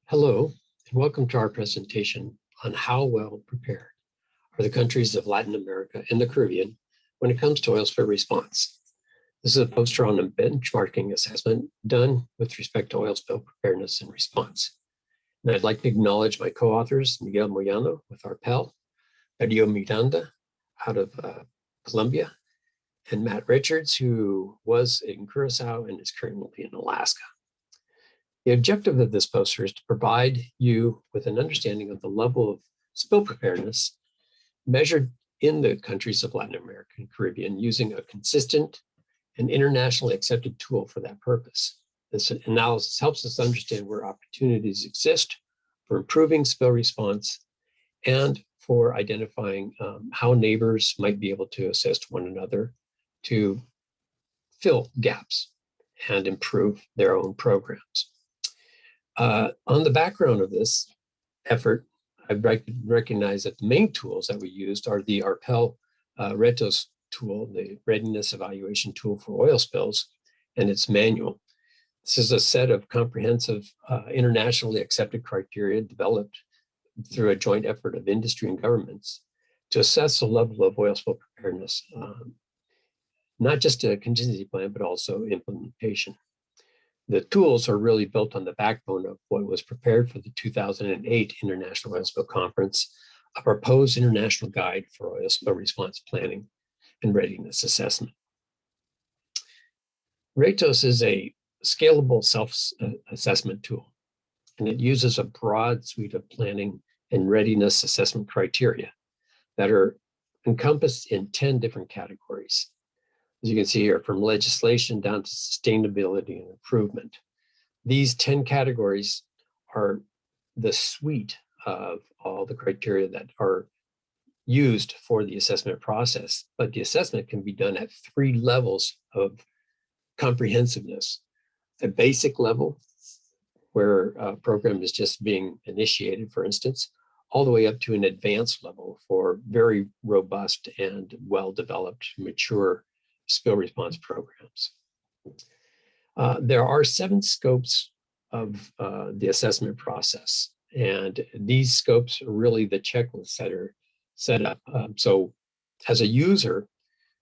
Hello, and welcome to our presentation on how well prepared are the countries of Latin America and the Caribbean when it comes to oil spill response. This is a poster on a benchmarking assessment done with respect to oil spill preparedness and response. And I'd like to acknowledge my co-authors, Miguel Moyano with ARPEL, Dario Miranda out of Colombia, and Matt Richards, who was in Curacao and is currently in Alaska. The objective of this poster is to provide you with an understanding of the level of spill preparedness measured in the countries of Latin America and Caribbean using a consistent and internationally accepted tool for that purpose. This analysis helps us understand where opportunities exist for improving spill response and for identifying how neighbors might be able to assist one another to fill gaps and improve their own programs. On the background of this effort, I recognize that the main tools that we used are the ARPEL RETOS tool, the Readiness Evaluation Tool for Oil Spills, and its manual. This is a set of comprehensive internationally accepted criteria developed through a joint effort of industry and governments to assess the level of oil spill preparedness, not just a contingency plan, but also implementation. The tools are really built on the backbone of what was prepared for the 2008 International Oil Spill Conference, a proposed international guide for oil spill response planning and readiness assessment. RETOS is a scalable self-assessment tool, and it uses a broad suite of planning and readiness assessment criteria that are encompassed in 10 different categories. As you can see here, from legislation down to sustainability and improvement. These 10 categories are the suite of all the criteria that are used for the assessment process, but the assessment can be done at 3 levels of comprehensiveness. A basic level, where a program is just being initiated, for instance, all the way up to an advanced level for very robust and well-developed, mature spill response programs. There are 7 scopes of the assessment process, and these scopes are really the checklists that are set up. So as a user,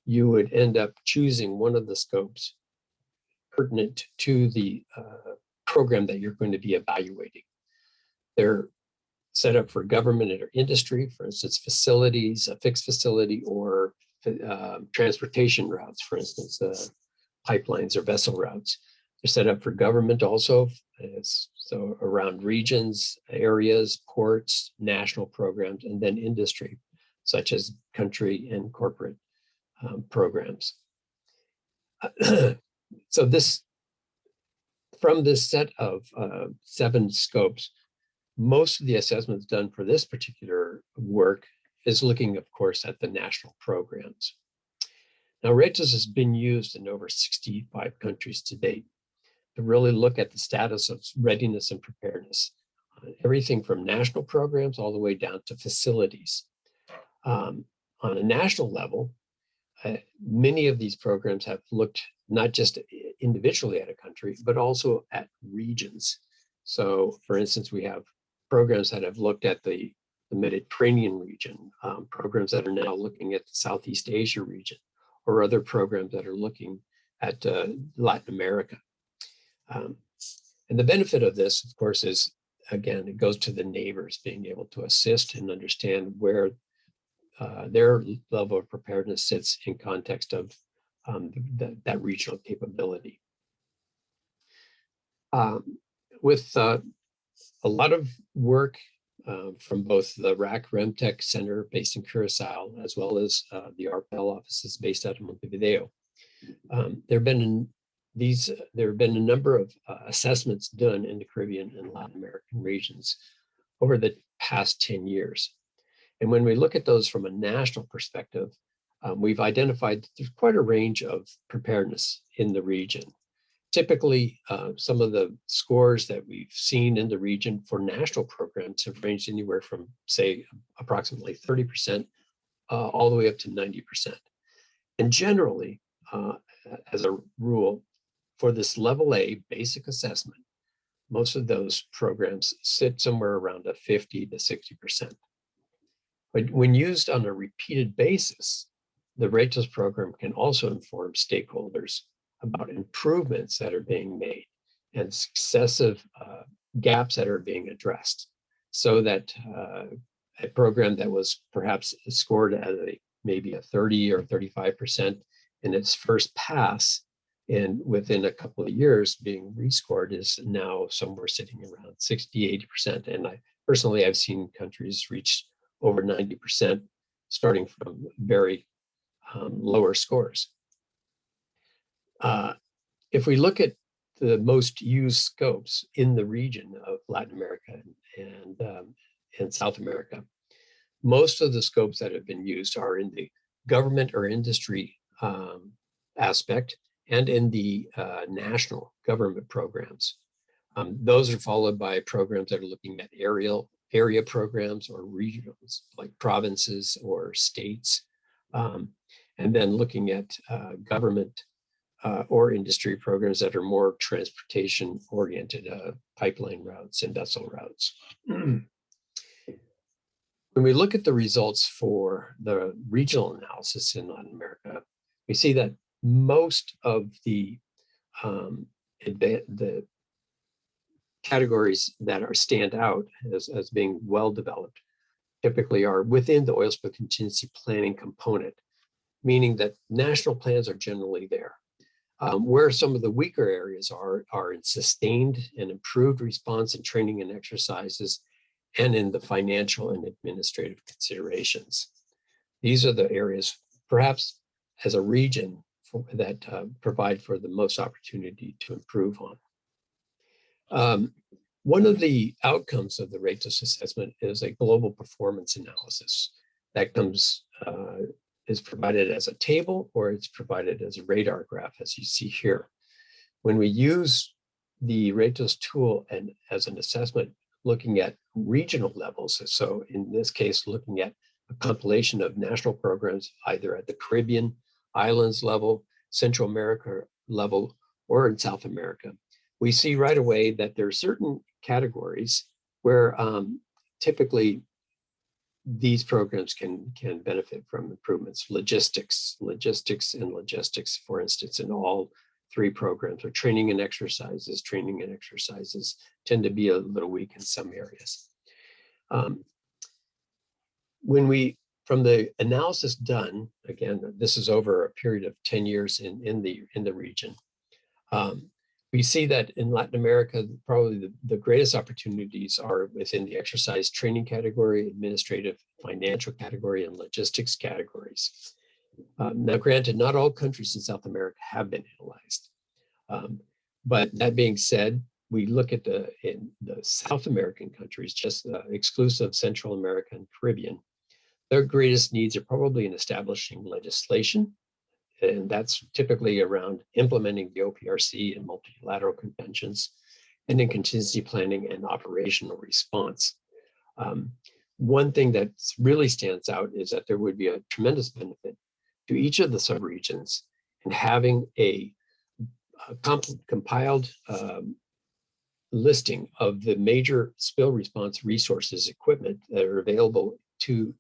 you would end up choosing one of the scopes pertinent to the program that you're going to be evaluating. They're set up for government or industry, for instance, facilities, a fixed facility, or transportation routes, for instance, pipelines or vessel routes. They're set up for government also, so around regions, areas, ports, national programs, and then industry, such as country and corporate programs. So from this set of 7 scopes, most of the assessments done for this particular work is looking, of course, at the national programs. Now, RETOS has been used in over 65 countries to date to really look at the status of readiness and preparedness, everything from national programs all the way down to facilities. On a national level, many of these programs have looked not just individually at a country, but also at regions. So, for instance, we have programs that have looked at the Mediterranean region, programs that are now looking at the Southeast Asia region, or other programs that are looking at Latin America. And the benefit of this, of course, is, again, it goes to the neighbors being able to assist and understand where their level of preparedness sits in context of that regional capability. With a lot of work from both the RAC Remtech Center based in Curacao, as well as the ARPEL offices based out of Montevideo. There have been a number of assessments done in the Caribbean and Latin American regions over the past 10 years. And when we look at those from a national perspective, we've identified that there's quite a range of preparedness in the region. Typically, some of the scores that we've seen in the region for national programs have ranged anywhere from, say, approximately 30% all the way up to 90%. And generally, as a rule, for this level A basic assessment, most of those programs sit somewhere around a 50 to 60%. But when used on a repeated basis, the RATOS program can also inform stakeholders about improvements that are being made and successive gaps that are being addressed, so that a program that was perhaps scored at maybe a 30 or 35% in its first pass, and within a couple of years being rescored, is now somewhere sitting around 60, 80%. And I've seen countries reach over 90%, starting from very lower scores. If we look at the most used scopes in the region of Latin America and South America, most of the scopes that have been used are in the government or industry aspect and in the national government programs. Those are followed by programs that are looking at area programs or regions, like provinces or states, and then looking at government or industry programs that are more transportation oriented, pipeline routes and vessel routes. When we look at the results for the regional analysis in Latin America, we see that most of the categories that stand out as being well developed typically are within the oil spill contingency planning component, meaning that national plans are generally there. Where some of the weaker areas are in sustained and improved response and training and exercises, and in the financial and administrative considerations. These are the areas, perhaps as a region, that provide for the most opportunity to improve on. One of the outcomes of the RATOS assessment is a global performance analysis that is provided as a table, or it's provided as a radar graph, as you see here. When we use the RATOS tool and as an assessment looking at regional levels, so in this case, looking at a compilation of national programs, either at the Caribbean islands level, Central America level, or in South America, we see right away that there are certain categories where typically these programs can benefit from improvements. Logistics, for instance, in all three programs, or training and exercises tend to be a little weak in some areas. From the analysis done, again, this is over a period of 10 years in the region, we see that in Latin America, probably the greatest opportunities are within the exercise training category, administrative, financial category, and logistics categories. Now, granted, not all countries in South America have been analyzed. But that being said, we look at in the South American countries, just exclusive Central America and Caribbean, their greatest needs are probably in establishing legislation, and that's typically around implementing the OPRC and multilateral conventions, and in contingency planning and operational response. One thing that really stands out is that there would be a tremendous benefit to each of the subregions in having a compiled listing of the major spill response resources, equipment that are available to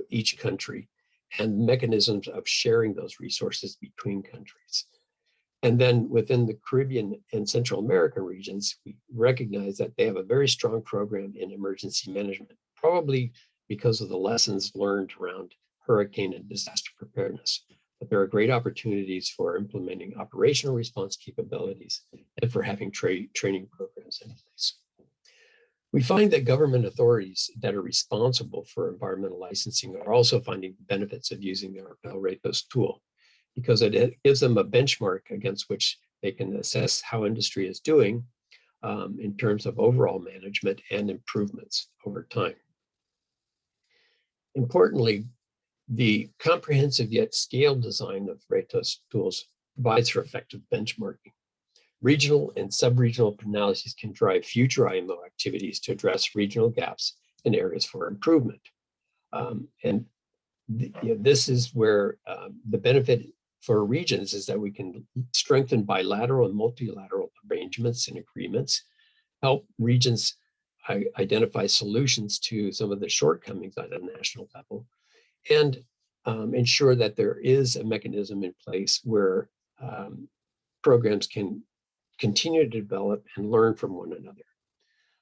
each country, and mechanisms of sharing those resources between countries. And then within the Caribbean and Central American regions, we recognize that they have a very strong program in emergency management, probably because of the lessons learned around hurricane and disaster preparedness. But there are great opportunities for implementing operational response capabilities and for having training programs in place. We find that government authorities that are responsible for environmental licensing are also finding benefits of using the RATOS tool, because it gives them a benchmark against which they can assess how industry is doing in terms of overall management and improvements over time. Importantly, the comprehensive yet scaled design of RATOS tools provides for effective benchmarking. Regional and sub-regional analyses can drive future IMO activities to address regional gaps and areas for improvement. This is where the benefit for regions is that we can strengthen bilateral and multilateral arrangements and agreements help regions identify solutions to some of the shortcomings at a national level, and ensure that there is a mechanism in place where programs can continue to develop and learn from one another.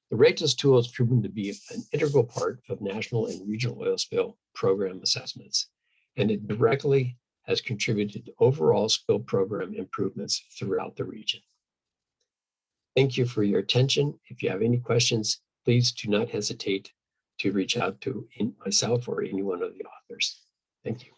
The RATES tool has proven to be an integral part of national and regional oil spill program assessments, and it directly has contributed to overall spill program improvements throughout the region. Thank you for your attention. If you have any questions, please do not hesitate to reach out to myself or any one of the authors. Thank you.